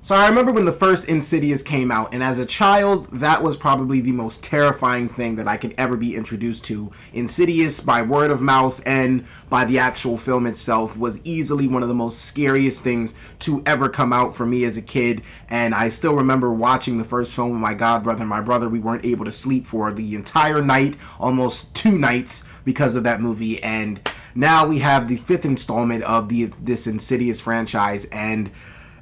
So I remember when the first Insidious came out, and as a child, that was probably the most terrifying thing that I could ever be introduced to. Insidious, by word of mouth and by the actual film itself, was easily one of the most scariest things to ever come out for me as a kid. And I still remember watching the first film with my godbrother and my brother. We weren't able to sleep for the entire night, almost 2 nights, because of that movie. And now we have the 5th installment of this Insidious franchise, and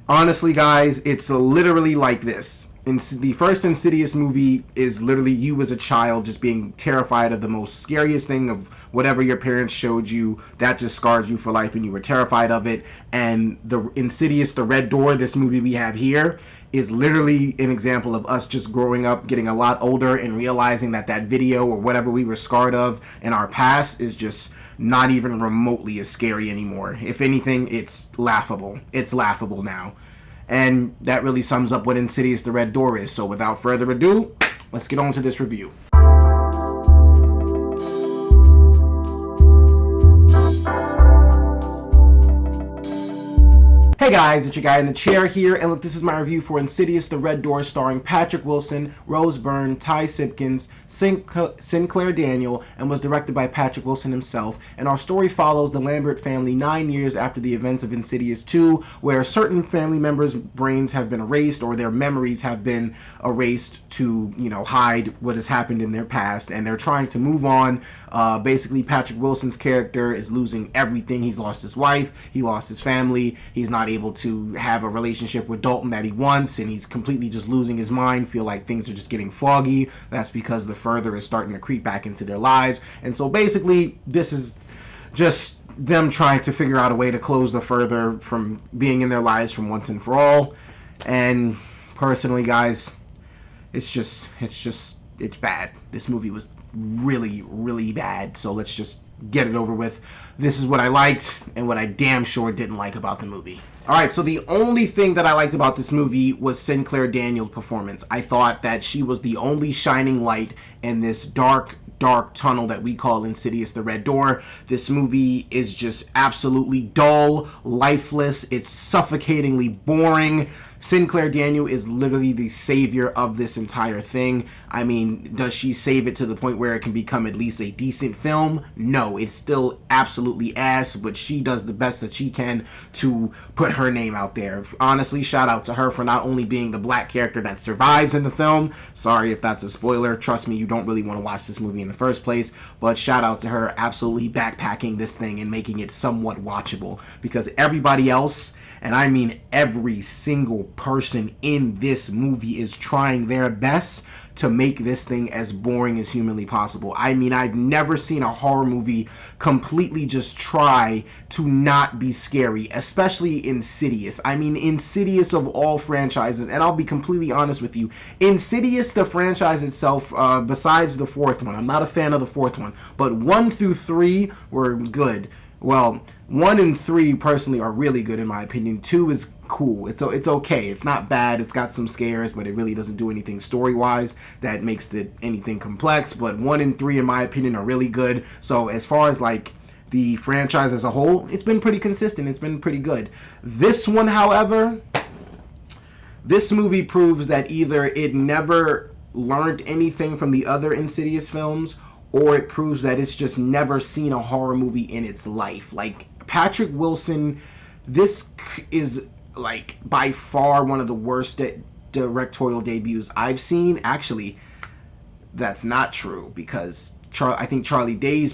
honestly, guys, it's literally like this. The first Insidious movie is literally you as a child just being terrified of the most scariest thing, of whatever your parents showed you that just scarred you for life and you were terrified of it. And the Insidious the Red Door, this movie we have here, is literally an example of us just growing up, getting a lot older, and realizing that that video or whatever we were scarred of in our past is just not even remotely as scary anymore. If anything, it's laughable. It's laughable now. And that really sums up what Insidious the Red Door is. So without further ado, let's get on to this review. Hey guys, it's your guy in the chair here, and look, this is my review for Insidious the Red Door, starring Patrick Wilson, Rose Byrne, Ty Simpkins, Sinclair Daniel, and was directed by Patrick Wilson himself. And our story follows the Lambert family 9 years after the events of Insidious 2, where certain family members' brains have been erased, or their memories have been erased to, hide what has happened in their past, and they're trying to move on. Basically, Patrick Wilson's character is losing everything. He's lost his wife, he lost his family, he's not able to have a relationship with Dalton that he wants, and he's completely just losing his mind, feel like things are just getting foggy. That's because the further is starting to creep back into their lives. And so basically, this is just them trying to figure out a way to close the further from being in their lives from once and for all. And personally, guys, it's bad. This movie was really, really bad. So let's just get it over with. This is what I liked and what I damn sure didn't like about the movie. Alright, so the only thing that I liked about this movie was Sinclair Daniel's performance. I thought that she was the only shining light in this dark tunnel that we call Insidious the Red Door. This movie is just absolutely dull, lifeless, it's suffocatingly boring. Sinclair Daniel is literally the savior of this entire thing. I mean, does she save it to the point where it can become at least a decent film? No, it's still absolutely ass, but she does the best that she can to put her name out there. Honestly, shout out to her for not only being the black character that survives in the film. Sorry if that's a spoiler. Trust me, you don't really want to watch this movie in the first place, but shout out to her absolutely backpacking this thing and making it somewhat watchable, because everybody else, and I mean every single person in this movie, is trying their best to make this thing as boring as humanly possible. I mean, I've never seen a horror movie completely just try to not be scary, especially Insidious. I mean, Insidious of all franchises, and I'll be completely honest with you, Insidious, the franchise itself, besides the 4th one, I'm not a fan of the 4th one, but 1 through 3 were good. Well, 1 and 3 personally are really good in my opinion. 2 is cool. It's okay. It's not bad. It's got some scares, but it really doesn't do anything story-wise that makes it anything complex. But 1 and 3, in my opinion, are really good. So as far as like the franchise as a whole, it's been pretty consistent. It's been pretty good. This one, however, this movie proves that either it never learned anything from the other Insidious films, or it proves that it's just never seen a horror movie in its life. Like, Patrick Wilson, this is like by far one of the worst directorial debuts I've seen. Actually, that's not true, because I think Charlie Day's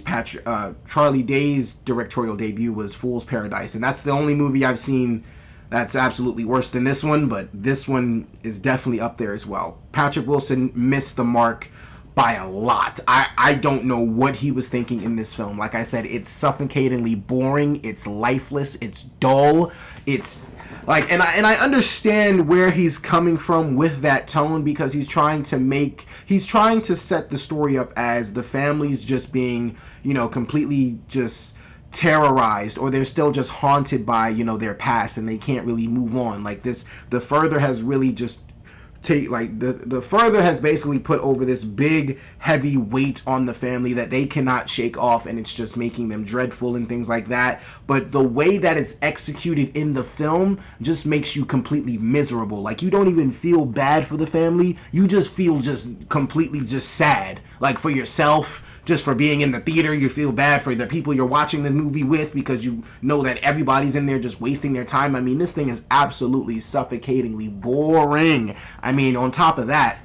directorial debut was Fool's Paradise, and that's the only movie I've seen that's absolutely worse than this one, but this one is definitely up there as well. Patrick Wilson missed the mark by a lot. I don't know what he was thinking in this film. Like I said, it's suffocatingly boring, it's lifeless, it's dull, it's like, and I understand where he's coming from with that tone, because he's trying to set the story up as the family's just being, completely just terrorized, or they're still just haunted by, their past, and they can't really move on. Like this, the further has really just take like the further has basically put over this big heavy weight on the family that they cannot shake off, and it's just making them dreadful and things like that. But the way that it's executed in the film just makes you completely miserable. Like, you don't even feel bad for the family, you just feel just completely just sad, like for yourself. Just for being in the theater, you feel bad for the people you're watching the movie with, because you know that everybody's in there just wasting their time. I mean, this thing is absolutely suffocatingly boring. I mean, on top of that,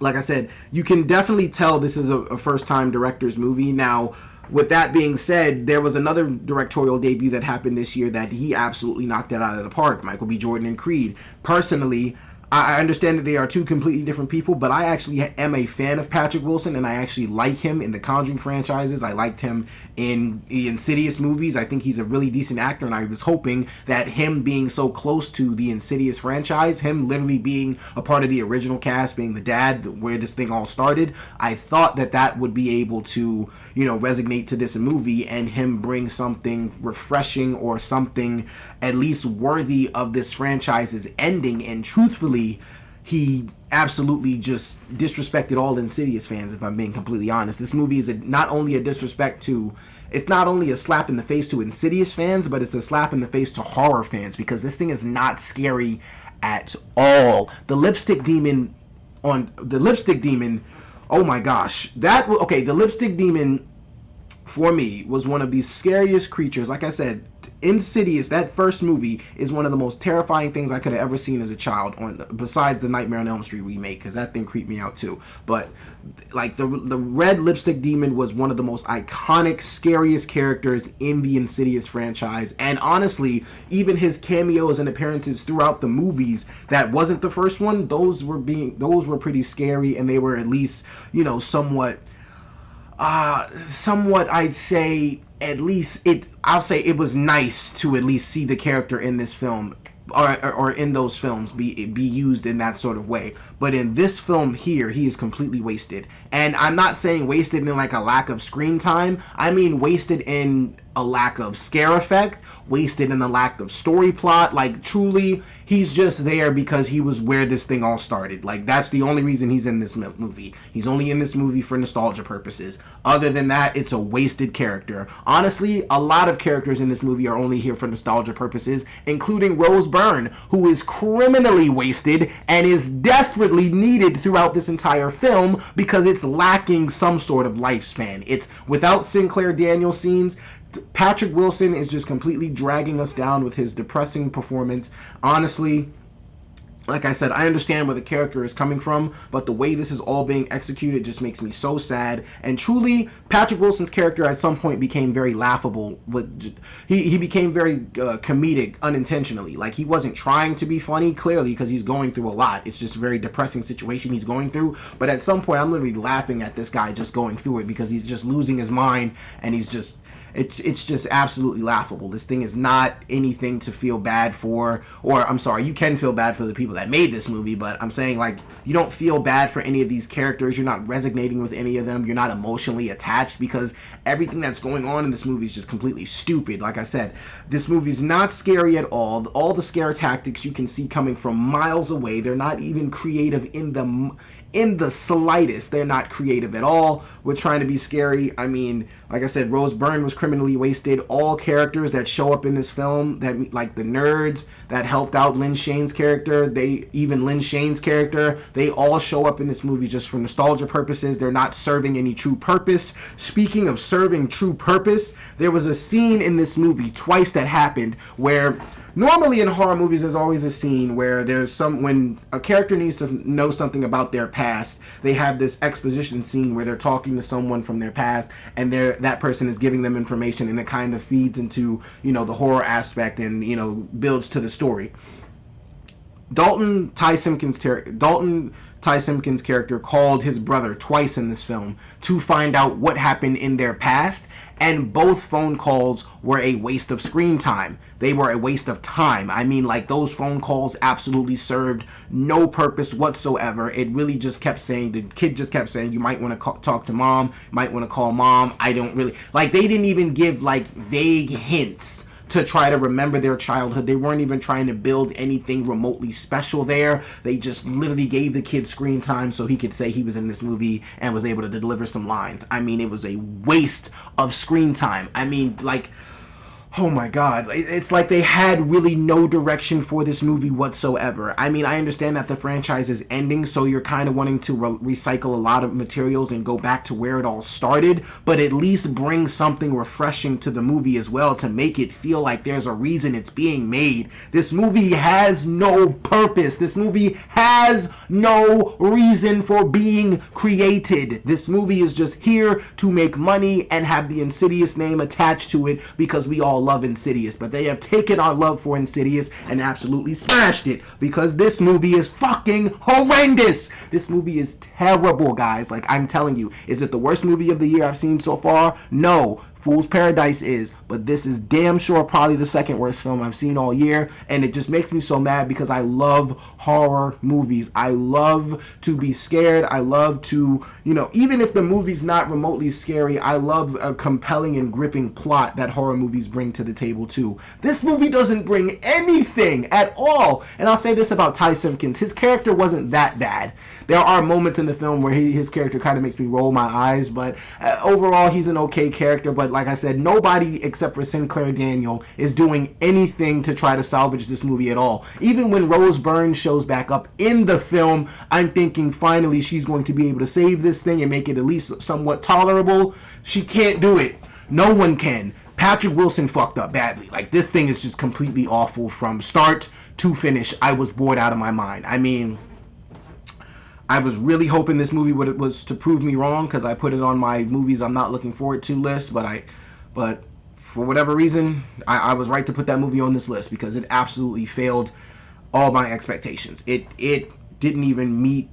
like I said, you can definitely tell this is a first-time director's movie. Now, with that being said, there was another directorial debut that happened this year that he absolutely knocked it out of the park, Michael B. Jordan and Creed. Personally, I understand that they are two completely different people, but I actually am a fan of Patrick Wilson, and I actually like him in the Conjuring franchises. I liked him in the Insidious movies. I think he's a really decent actor, and I was hoping that him being so close to the Insidious franchise, him literally being a part of the original cast, being the dad, where this thing all started, I thought that that would be able to, resonate to this movie and him bring something refreshing or something at least worthy of this franchise's ending. And truthfully, he absolutely just disrespected all Insidious fans, if I'm being completely honest. This movie is not only a disrespect to, it's not only a slap in the face to Insidious fans, but it's a slap in the face to horror fans, because this thing is not scary at all. The lipstick demon, oh my gosh. The lipstick demon, for me, was one of the scariest creatures. Like I said, Insidious, that first movie, is one of the most terrifying things I could have ever seen as a child, besides the Nightmare on Elm Street remake, because that thing creeped me out too. But like the red lipstick demon was one of the most iconic, scariest characters in the Insidious franchise. And honestly, even his cameos and appearances throughout the movies that wasn't the first one, those were pretty scary, and they were at least, somewhat I'd say, I'll say it was nice to at least see the character in this film, or in those films, be used in that sort of way. But in this film here, he is completely wasted. And I'm not saying wasted in like a lack of screen time. I mean wasted in a lack of scare effect, wasted in the lack of story plot. Like, truly, he's just there because he was where this thing all started. Like, that's the only reason he's in this movie. He's only in this movie for nostalgia purposes. Other than that, it's a wasted character. Honestly, a lot of characters in this movie are only here for nostalgia purposes, including Rose Byrne, who is criminally wasted and is desperately needed throughout this entire film because it's lacking some sort of lifespan. It's without Sinclair Daniels scenes. Patrick Wilson is just completely dragging us down with his depressing performance. Honestly, like I said, I understand where the character is coming from, but the way this is all being executed just makes me so sad. And truly, Patrick Wilson's character at some point became very laughable. But he became very comedic unintentionally. Like, he wasn't trying to be funny, clearly, because he's going through a lot. It's just a very depressing situation he's going through. But at some point, I'm literally laughing at this guy just going through it, because he's just losing his mind, and he's just... It's just absolutely laughable. This thing is not anything to feel bad for, or I'm sorry, you can feel bad for the people that made this movie, but I'm saying, like, you don't feel bad for any of these characters. You're not resonating with any of them. You're not emotionally attached, because everything that's going on in this movie is just completely stupid. Like I said, this movie's not scary at all. All the scare tactics you can see coming from miles away. They're not even creative in the slightest. They're not creative at all. We're trying to be scary. I mean, like I said, Rose Byrne was criminally wasted. All characters that show up in this film, that like the nerds that helped out Lynn Shane's character, Lynn Shane's character, they all show up in this movie just for nostalgia purposes. They're not serving any true purpose. Speaking of serving true purpose, there was a scene in this movie twice that happened where... Normally in horror movies, there's always a scene where when a character needs to know something about their past, they have this exposition scene where they're talking to someone from their past, and that person is giving them information, and it kind of feeds into, the horror aspect and, builds to the story. Dalton Ty Simpkins' character called his brother twice in this film to find out what happened in their past, and both phone calls were a waste of screen time. They were a waste of time. I mean, like, those phone calls absolutely served no purpose whatsoever. It really just kept saying, the kid just kept saying, you might want to talk to mom, might want to call mom, I don't really... Like, they didn't even give, like, vague hints to try to remember their childhood. They weren't even trying to build anything remotely special there. They just literally gave the kid screen time so he could say he was in this movie and was able to deliver some lines. I mean, it was a waste of screen time. I mean, like, oh my god, it's like they had really no direction for this movie whatsoever. I mean, I understand that the franchise is ending, so you're kind of wanting to recycle a lot of materials and go back to where it all started, but at least bring something refreshing to the movie as well to make it feel like there's a reason it's being made. This movie has no purpose. This movie has no reason for being created. This movie is just here to make money and have the Insidious name attached to it because we all love Insidious, but they have taken our love for Insidious and absolutely smashed it because this movie is fucking horrendous. This movie is terrible, guys. Like, I'm telling you, is it the worst movie of the year I've seen so far? No. Fool's Paradise is, but this is damn sure probably the second worst film I've seen all year, and it just makes me so mad because I love horror movies. I love to be scared. I love to, you know, even if the movie's not remotely scary, I love a compelling and gripping plot that horror movies bring to the table too. This movie doesn't bring anything at all, and I'll say this about Ty Simpkins. His character wasn't that bad. There are moments in the film where his character kind of makes me roll my eyes, but overall he's an okay character. But like I said, nobody except for Sinclair Daniel is doing anything to try to salvage this movie at all. Even when Rose Byrne shows back up in the film, I'm thinking finally she's going to be able to save this thing and make it at least somewhat tolerable. She can't do it. No one can. Patrick Wilson fucked up badly. Like, this thing is just completely awful from start to finish. I was bored out of my mind. I mean, I was really hoping this movie was to prove me wrong because I put it on my movies I'm not looking forward to list, but for whatever reason, I was right to put that movie on this list because it absolutely failed all my expectations. It didn't even meet.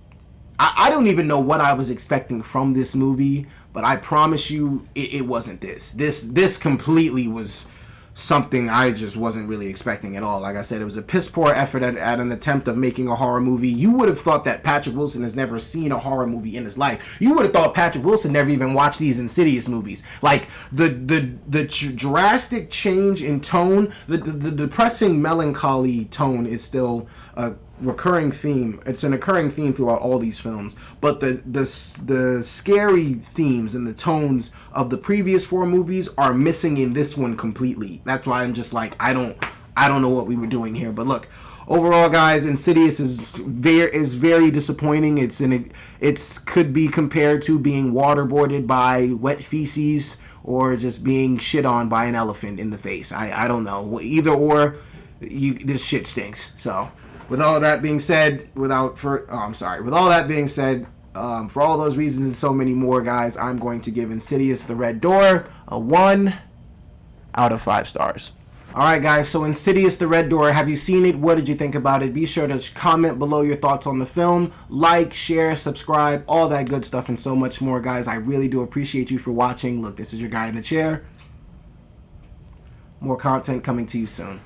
I don't even know what I was expecting from this movie, but I promise you, it wasn't this. This completely was something I just wasn't really expecting at all. Like I said, it was a piss poor effort at an attempt of making a horror movie. You would have thought that Patrick Wilson has never seen a horror movie in his life. You would have thought Patrick Wilson never even watched these Insidious movies. Like, the drastic change in tone, the depressing melancholy tone is still a recurring theme. It's an occurring theme throughout all these films, but the scary themes and the tones of the previous four movies are missing in this one completely. That's why I'm just like, I don't know what we were doing here. But look, overall, guys, Insidious is very disappointing. It's could be compared to being waterboarded by wet feces or just being shit on by an elephant in the face. I don't know. Either or, this shit stinks. So, with all that being said, for all those reasons and so many more, guys, I'm going to give Insidious the Red Door a 1 out of 5 stars. Alright, guys, so Insidious the Red Door, have you seen it? What did you think about it? Be sure to comment below your thoughts on the film. Like, share, subscribe, all that good stuff and so much more, guys. I really do appreciate you for watching. Look, this is your guy in the chair. More content coming to you soon.